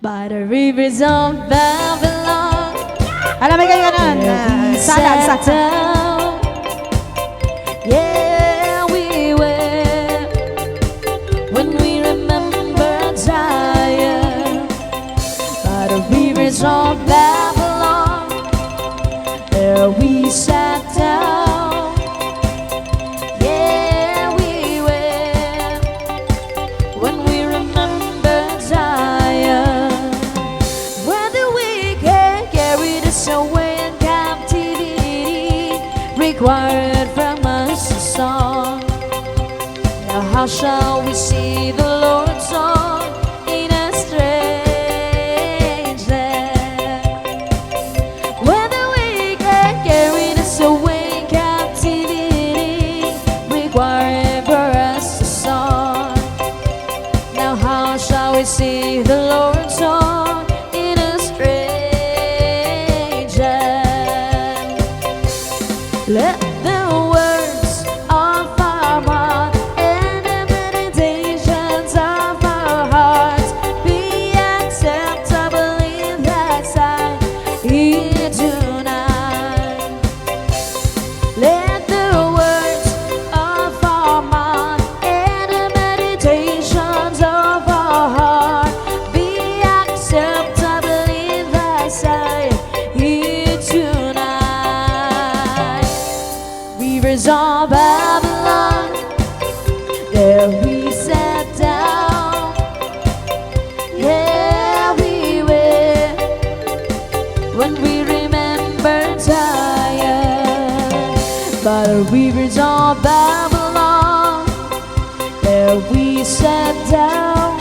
by the rivers of Babylon. Alam mo kayo ganun? Salag, Sat down. Yeah, we were when we remember Zion by the rivers of Babylon. There we sat down. Yeah, we were when we remember Zion, where the wicked carried us away in captivity, required from us a song. Now how shall we see the Lord's song in a strange land? Where the wicked carried us away in captivity, required for us a song. Now how shall we see the Lord's song in a strange land? Let the words of our mouth and the meditations of our hearts be acceptable in thy sight here tonight. Let the words of our mouth and the meditations of our heart be acceptable in thy sight here tonight. Rivers of Babylon, there we sat down. Yeah, we were when we remembered Zion by the rivers of Babylon. There we sat down.